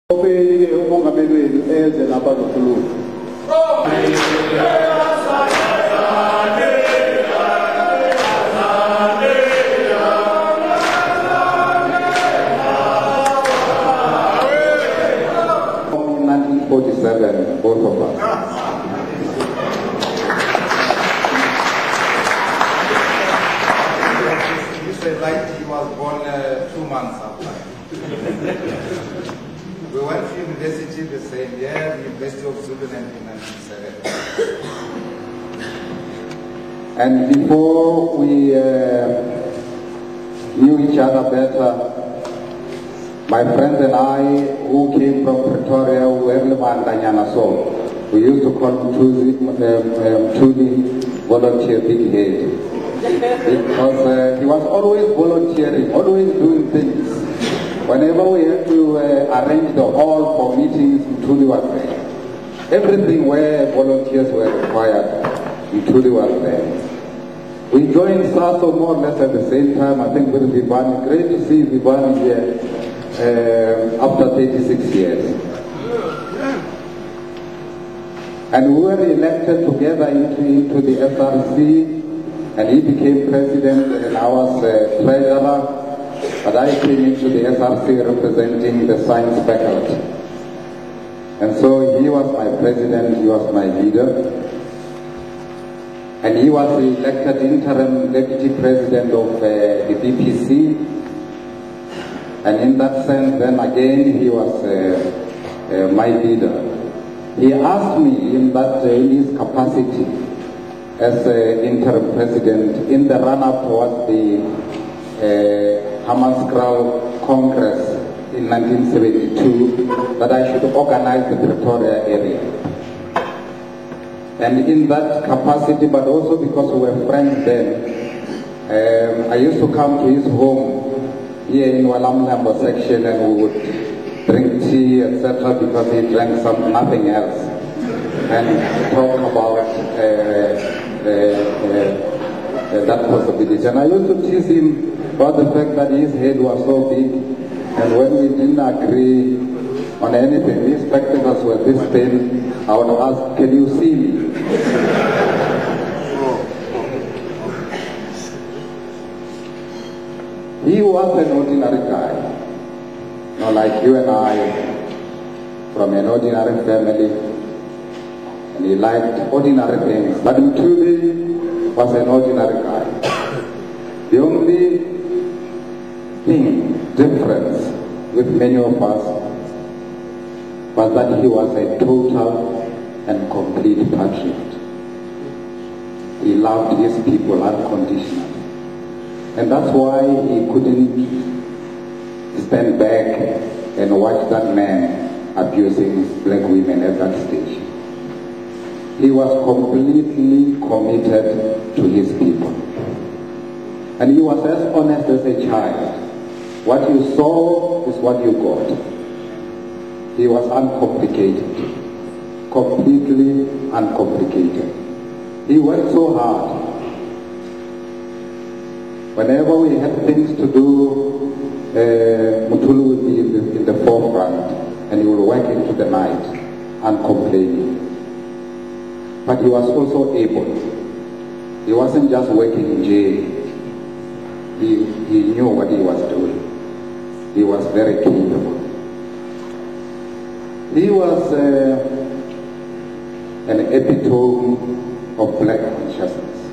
1947, both of us. You said like he was born 2 months after. We went to university the same year, the University of Zululand in 1997. And before we knew each other better, my friends and I, who came from Pretoria, we used to call Mthuli volunteer big head. Because he was always volunteering, always doing things. Whenever we had to arrange the hall for meetings, Mthuli was there. Everything where volunteers were required, Mthuli was there. We joined SASO more or less at the same time, I think, with Vivani. Great to see Vivani here after 36 years. And we were elected together into the SRC, and he became president and I was treasurer, but I came into the SRC representing the science faculty. And so he was my president, he was my leader, and he was the elected interim deputy president of the BPC, and in that sense then again he was my leader. He asked me in his capacity as interim president in the run-up towards the Hammanskraal Congress in 1972 that I should organize the Pretoria area. And in that capacity, but also because we were friends then, I used to come to his home here in Walamlambo section and we would drink tea, etc., because he drank nothing else, and talk about that possibility. And I used to tease him about the fact that his head was so big, and when we didn't agree on anything, these spectacles were this thin, I would ask, can you see me? He was an ordinary guy, not like you and I, from an ordinary family, and he liked ordinary things. But Mthuli was an ordinary guy. The only difference with many of us was that he was a total and complete patriot. He loved his people unconditionally. And that's why he couldn't stand back and watch that man abusing black women at that stage. He was completely committed to his people. And he was as honest as a child. What you saw is what you got. He was uncomplicated. Completely uncomplicated. He worked so hard. Whenever we had things to do, Mthuli would be in the forefront, and he would work into the night, uncomplaining. But he was also able. He wasn't just working in jail. He knew what he was doing. He was very capable. He was an epitome of black consciousness.